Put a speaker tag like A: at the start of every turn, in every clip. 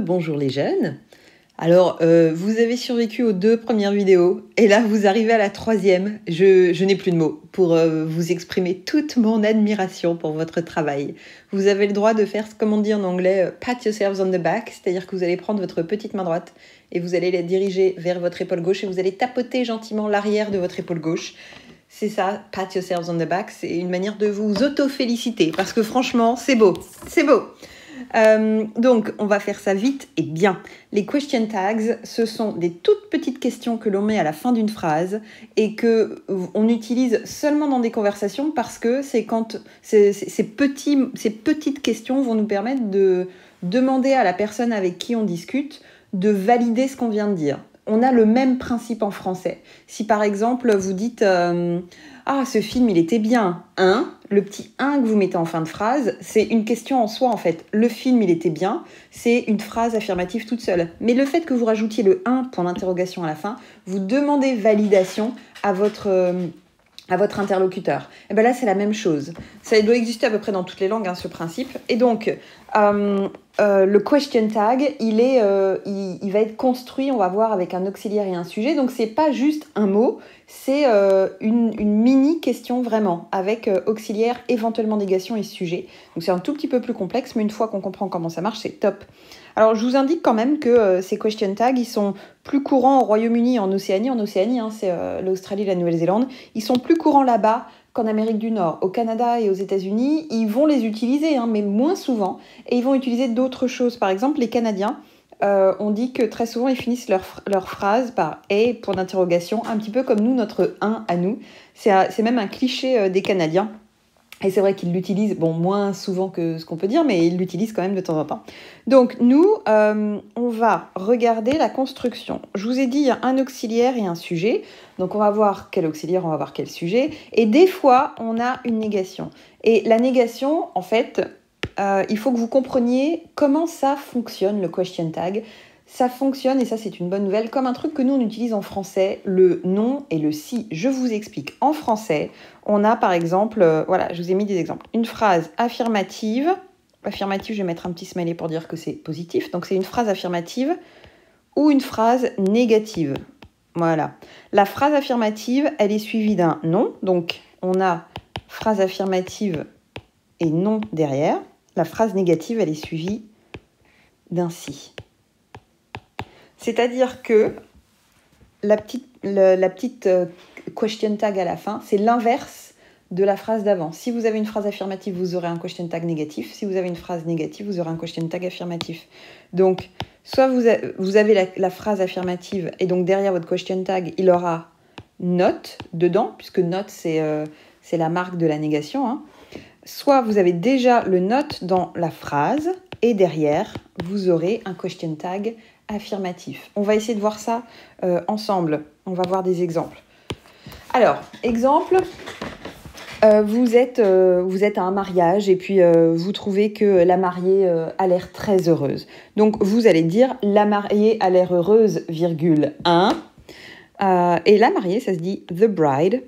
A: Bonjour les jeunes. Alors, vous avez survécu aux 2 premières vidéos et là, vous arrivez à la 3e. Je n'ai plus de mots pour vous exprimer toute mon admiration pour votre travail. Vous avez le droit de faire, comme on dit en anglais, pat yourselves on the back, c'est-à-dire que vous allez prendre votre petite main droite et vous allez la diriger vers votre épaule gauche et vous allez tapoter gentiment l'arrière de votre épaule gauche. C'est ça, pat yourselves on the back, c'est une manière de vous auto-féliciter parce que franchement, c'est beau, c'est beau. Donc, on va faire ça vite et bien. Les question tags, ce sont des toutes petites questions que l'on met à la fin d'une phrase et que on utilise seulement dans des conversations parce que c'est quand ces petites questions vont nous permettre de demander à la personne avec qui on discute de valider ce qu'on vient de dire. On a le même principe en français. Si par exemple vous dites ah, ce film il était bien, hein, le petit 1 que vous mettez en fin de phrase, c'est une question en soi en fait. Le film il était bien, c'est une phrase affirmative toute seule. Mais le fait que vous rajoutiez le 1 point d'interrogation à la fin, vous demandez validation à votre interlocuteur. Et bien là, c'est la même chose. Ça doit exister à peu près dans toutes les langues, hein, ce principe. Et donc, le question tag, il va être construit, on va voir, avec un auxiliaire et un sujet. Donc, c'est pas juste un mot, c'est une mini-question vraiment, avec auxiliaire, éventuellement négation et sujet. Donc, c'est un tout petit peu plus complexe, mais une fois qu'on comprend comment ça marche, c'est top. Alors, je vous indique quand même que ces question tags, ils sont plus courants au Royaume-Uni et en Océanie. En Océanie, hein, c'est l'Australie et la Nouvelle-Zélande. Ils sont plus courants là-bas qu'en Amérique du Nord. Au Canada et aux États-Unis, ils vont les utiliser, hein, mais moins souvent. Et ils vont utiliser d'autres choses. Par exemple, les Canadiens, on dit que très souvent, ils finissent leur phrase par « et » pour d'interrogation, un petit peu comme nous, notre « un » à nous. C'est même un cliché des Canadiens. Et c'est vrai qu'ils l'utilisent, bon, moins souvent que ce qu'on peut dire, mais ils l'utilisent quand même de temps en temps. Donc, nous, on va regarder la construction. Je vous ai dit, il y a un auxiliaire et un sujet. Donc, on va voir quel auxiliaire, on va voir quel sujet. Et des fois, on a une négation. Et la négation, en fait, il faut que vous compreniez comment ça fonctionne, le question tag. Ça fonctionne, et ça c'est une bonne nouvelle, comme un truc que nous on utilise en français, le non et le si. Je vous explique. En français, on a par exemple, voilà, je vous ai mis des exemples. Une phrase affirmative. Affirmative, je vais mettre un petit smiley pour dire que c'est positif. Donc c'est une phrase affirmative ou une phrase négative. Voilà. La phrase affirmative, elle est suivie d'un non. Donc on a phrase affirmative et non derrière. La phrase négative, elle est suivie d'un si. C'est-à-dire que la petite question tag à la fin, c'est l'inverse de la phrase d'avant. Si vous avez une phrase affirmative, vous aurez un question tag négatif. Si vous avez une phrase négative, vous aurez un question tag affirmatif. Donc, soit vous avez la phrase affirmative et donc derrière votre question tag, il aura not dedans, puisque not, c'est la marque de la négation. Hein. Soit vous avez déjà le not dans la phrase et derrière, vous aurez un question tag affirmatif. On va essayer de voir ça ensemble. On va voir des exemples. Alors, exemple, vous êtes à un mariage et puis vous trouvez que la mariée a l'air très heureuse. Donc, vous allez dire « la mariée a l'air heureuse, virgule 1 ». Et la mariée, ça se dit « the bride ».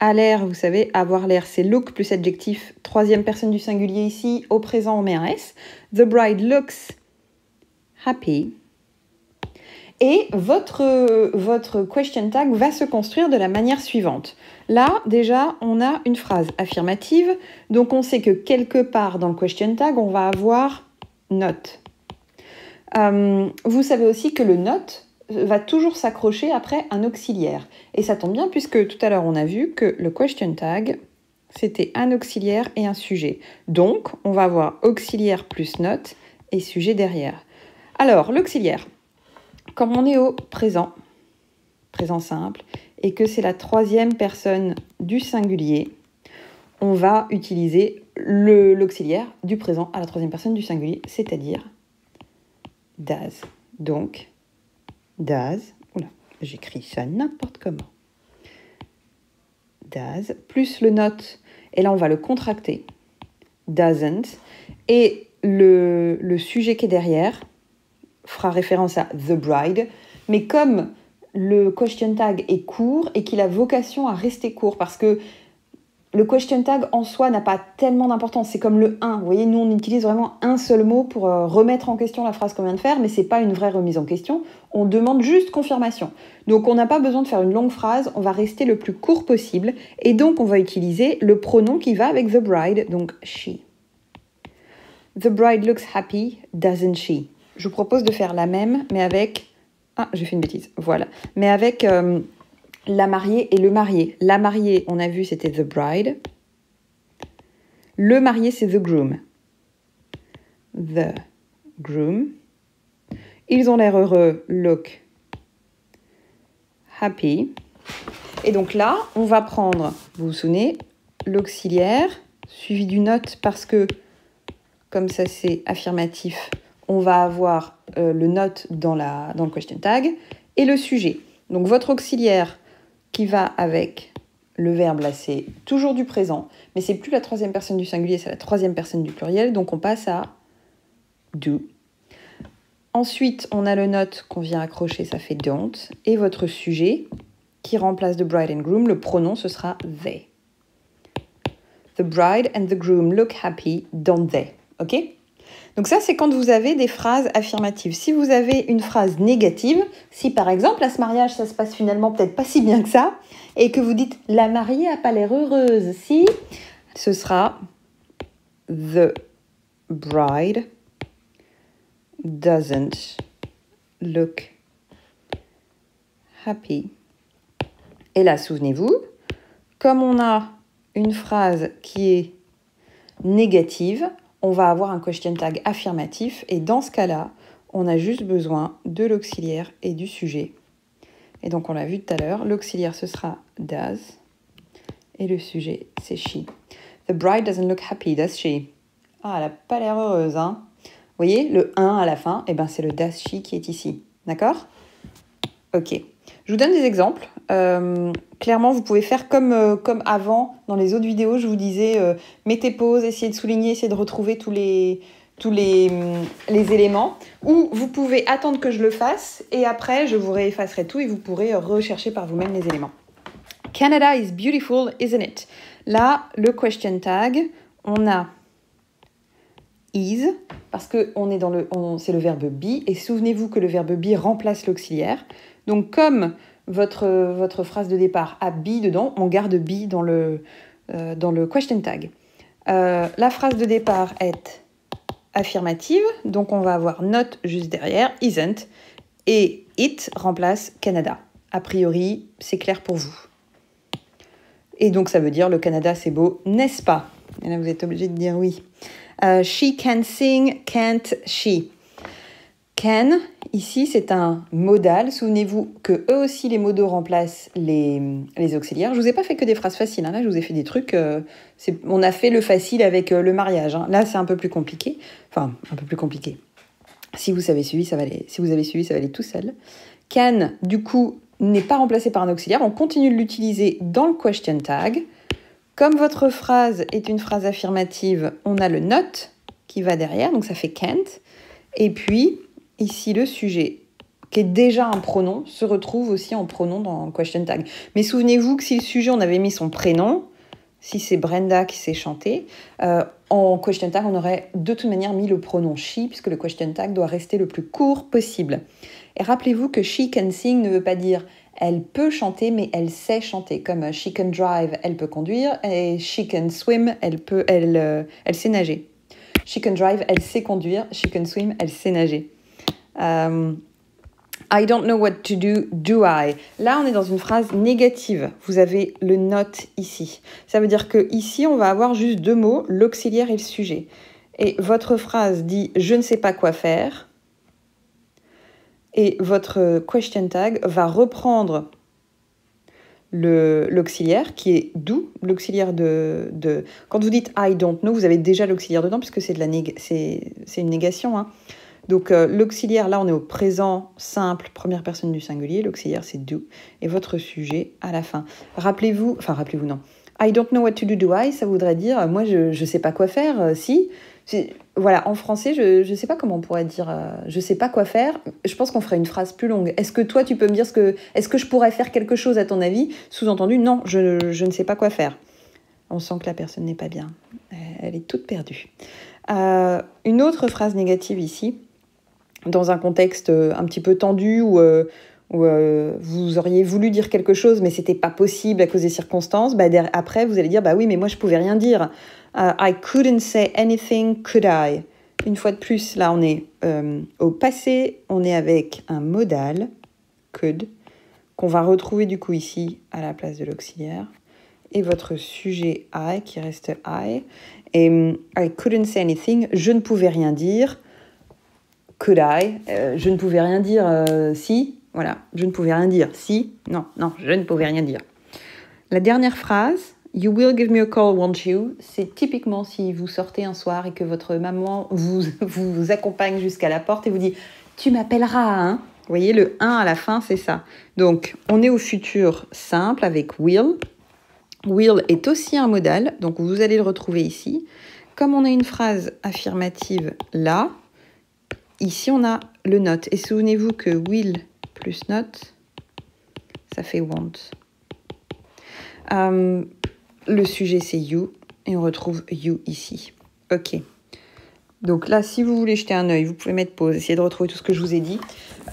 A: A l'air, vous savez, avoir l'air, c'est look plus adjectif, 3e personne du singulier ici. Au présent, on met un S. The bride looks happy. Et votre question tag va se construire de la manière suivante. Là, déjà, on a une phrase affirmative. Donc, on sait que quelque part dans le question tag, on va avoir not. Vous savez aussi que le not va toujours s'accrocher après un auxiliaire. Et ça tombe bien puisque tout à l'heure, on a vu que le question tag, c'était un auxiliaire et un sujet. Donc, on va avoir auxiliaire plus not et sujet derrière. Alors, l'auxiliaire, comme on est au présent simple, et que c'est la 3e personne du singulier, on va utiliser l'auxiliaire du présent à la 3e personne du singulier, c'est-à-dire does. Donc, does, oula, j'écris ça n'importe comment. Does, plus le not, et là on va le contracter, doesn't, et le sujet qui est derrière fera référence à the bride, mais comme le question tag est court et qu'il a vocation à rester court, parce que le question tag en soi n'a pas tellement d'importance. C'est comme le 1. Vous voyez, nous, on utilise vraiment un seul mot pour remettre en question la phrase qu'on vient de faire, mais ce n'est pas une vraie remise en question. On demande juste confirmation. Donc, on n'a pas besoin de faire une longue phrase. On va rester le plus court possible. Et donc, on va utiliser le pronom qui va avec the bride, donc she. The bride looks happy, doesn't she? Je vous propose de faire la même, mais avec... Ah, j'ai fait une bêtise. Voilà. Mais avec... la mariée et le marié. La mariée, on a vu, c'était the bride. Le marié, c'est the groom. The groom. Ils ont l'air heureux, look happy. Et donc là, on va prendre, vous vous souvenez, l'auxiliaire, suivi du not, parce que, comme ça c'est affirmatif, on va avoir le not dans le question tag, et le sujet. Donc votre auxiliaire qui va avec le verbe, là c'est toujours du présent, mais c'est plus la troisième personne du singulier, c'est la troisième personne du pluriel, donc on passe à do. Ensuite, on a le not qu'on vient accrocher, ça fait don't, et votre sujet qui remplace the bride and groom, le pronom ce sera they. The bride and the groom look happy, don't they? Ok? Donc ça, c'est quand vous avez des phrases affirmatives. Si vous avez une phrase négative, si par exemple, à ce mariage, ça se passe finalement peut-être pas si bien que ça, et que vous dites « la mariée a pas l'air heureuse », si, ce sera « the bride doesn't look happy ». Et là, souvenez-vous, comme on a une phrase qui est négative, on va avoir un question tag affirmatif et dans ce cas-là, on a juste besoin de l'auxiliaire et du sujet. Et donc, on l'a vu tout à l'heure, l'auxiliaire, ce sera does et le sujet, c'est she. The bride doesn't look happy, does she? Ah, elle n'a pas l'air heureuse, hein? Vous voyez, le 1 à la fin, eh ben, c'est le does she qui est ici. D'accord? Ok. Je vous donne des exemples. Clairement, vous pouvez faire comme avant, dans les autres vidéos, je vous disais, mettez pause, essayez de souligner, essayez de retrouver tous les éléments. Ou vous pouvez attendre que je le fasse, et après, je vous réeffacerai tout, et vous pourrez rechercher par vous-même les éléments. Canada is beautiful, isn't it? Là, le question tag, on a is, parce que c'est le verbe be, et souvenez-vous que le verbe be remplace l'auxiliaire. Donc, comme votre phrase de départ a be dedans, on garde be dans le question tag. La phrase de départ est affirmative, donc on va avoir not juste derrière, isn't, et it remplace Canada. A priori, c'est clair pour vous. Et donc, ça veut dire le Canada, c'est beau, n'est-ce pas? Et là, vous êtes obligé de dire oui. She can sing, can't she? Can, ici, c'est un modal. Souvenez-vous que eux aussi, les modaux remplacent les auxiliaires. Je vous ai pas fait que des phrases faciles. Hein. Là, je vous ai fait des trucs... on a fait le facile avec le mariage. Hein. Là, c'est un peu plus compliqué. Enfin, un peu plus compliqué. Si vous avez suivi, ça va aller tout seul. Can, du coup, n'est pas remplacé par un auxiliaire. On continue de l'utiliser dans le question tag. Comme votre phrase est une phrase affirmative, on a le not qui va derrière. Donc, ça fait can't. Et puis... ici, le sujet, qui est déjà un pronom, se retrouve aussi en pronom dans le question tag. Mais souvenez-vous que si le sujet, on avait mis son prénom, si c'est Brenda qui s'est chanté, en question tag, on aurait de toute manière mis le pronom she, puisque le question tag doit rester le plus court possible. Et rappelez-vous que she can sing ne veut pas dire elle peut chanter, mais elle sait chanter. Comme she can drive, elle peut conduire, et she can swim, elle sait nager. She can drive, elle sait conduire, she can swim, elle sait nager. I don't know what to do, do I? Là, on est dans une phrase négative. Vous avez le not ici. Ça veut dire que ici, on va avoir juste deux mots, l'auxiliaire et le sujet. Et votre phrase dit « je ne sais pas quoi faire ». Et votre question tag va reprendre l'auxiliaire qui est do, l'auxiliaire de... Quand vous dites « I don't know », vous avez déjà l'auxiliaire dedans puisque c'est une négation, hein. Donc, l'auxiliaire, là, on est au présent simple, première personne du singulier. L'auxiliaire, c'est do. Et votre sujet, à la fin. Rappelez-vous, non. I don't know what to do, do I? Ça voudrait dire, moi, je ne sais pas quoi faire, si. Voilà, en français, je ne sais pas comment on pourrait dire, je ne sais pas quoi faire. Je pense qu'on ferait une phrase plus longue. Est-ce que toi, tu peux me dire est-ce que je pourrais faire quelque chose à ton avis? Sous-entendu, non, je ne sais pas quoi faire. On sent que la personne n'est pas bien. Elle est toute perdue. Une autre phrase négative ici, dans un contexte un petit peu tendu où vous auriez voulu dire quelque chose, mais c'était pas possible à cause des circonstances. Après, vous allez dire, oui, mais moi, je pouvais rien dire. I couldn't say anything, could I? Une fois de plus, là, on est au passé, on est avec un modal, could, qu'on va retrouver du coup ici à la place de l'auxiliaire, et votre sujet I, qui reste I. Et I couldn't say anything, je ne pouvais rien dire. Could I? Je ne pouvais rien dire si. Voilà, je ne pouvais rien dire si. Non, je ne pouvais rien dire. La dernière phrase, you will give me a call, won't you? C'est typiquement si vous sortez un soir et que votre maman vous accompagne jusqu'à la porte et vous dit « Tu m'appelleras, hein ?» Vous voyez, le 1 à la fin, c'est ça. Donc, on est au futur simple avec will. Will est aussi un modal, donc vous allez le retrouver ici. Comme on a une phrase affirmative là, ici on a le not. Et souvenez-vous que will plus not, ça fait want. Le sujet c'est you, et on retrouve you ici. Ok. Donc là, si vous voulez jeter un œil, vous pouvez mettre pause, essayer de retrouver tout ce que je vous ai dit.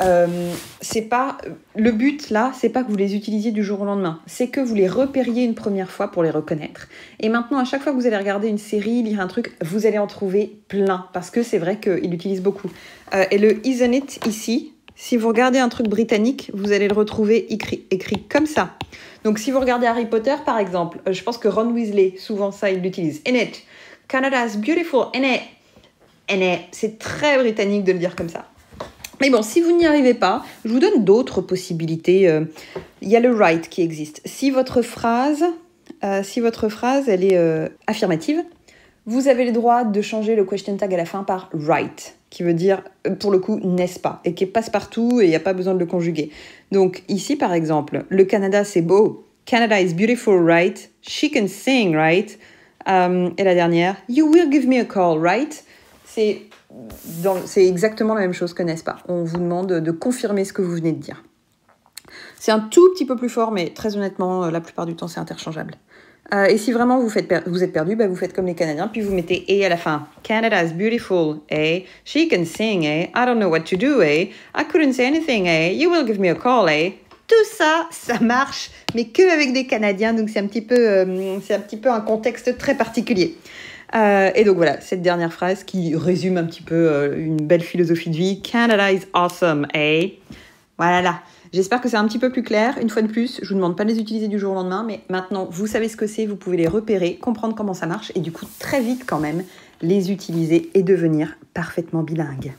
A: Le but là, c'est pas que vous les utilisiez du jour au lendemain, c'est que vous les repériez une première fois pour les reconnaître. Et maintenant, à chaque fois que vous allez regarder une série, lire un truc, vous allez en trouver plein, parce que c'est vrai qu'il l'utilise beaucoup. Et le isn't it ici, si vous regardez un truc britannique, vous allez le retrouver écrit comme ça. Donc si vous regardez Harry Potter par exemple, je pense que Ron Weasley, souvent ça, il l'utilise. In it, Canada's beautiful, in it. C'est très britannique de le dire comme ça. Mais bon, si vous n'y arrivez pas, je vous donne d'autres possibilités. Il y a le right qui existe. Si votre phrase elle est affirmative, vous avez le droit de changer le question tag à la fin par right, qui veut dire, pour le coup, n'est-ce pas, et qui passe partout et il n'y a pas besoin de le conjuguer. Donc ici, par exemple, le Canada, c'est beau. Canada is beautiful, right? She can sing, right? Et la dernière, you will give me a call, right? C'est exactement la même chose que n'est-ce pas. On vous demande de confirmer ce que vous venez de dire. C'est un tout petit peu plus fort, mais très honnêtement, la plupart du temps, c'est interchangeable. Et si vraiment vous êtes perdu, vous faites comme les Canadiens, puis vous mettez « et » à la fin. Canada's beautiful, eh? She can sing, eh? I don't know what to do, eh? I couldn't say anything, eh? You will give me a call, eh? Tout ça, ça marche, mais que avec des Canadiens, donc c'est un petit peu un contexte très particulier. Et donc voilà, cette dernière phrase qui résume un petit peu une belle philosophie de vie. Canada is awesome, eh? Voilà. J'espère que c'est un petit peu plus clair. Une fois de plus, je ne vous demande pas de les utiliser du jour au lendemain, mais maintenant, vous savez ce que c'est, vous pouvez les repérer, comprendre comment ça marche, et du coup, très vite quand même, les utiliser et devenir parfaitement bilingue.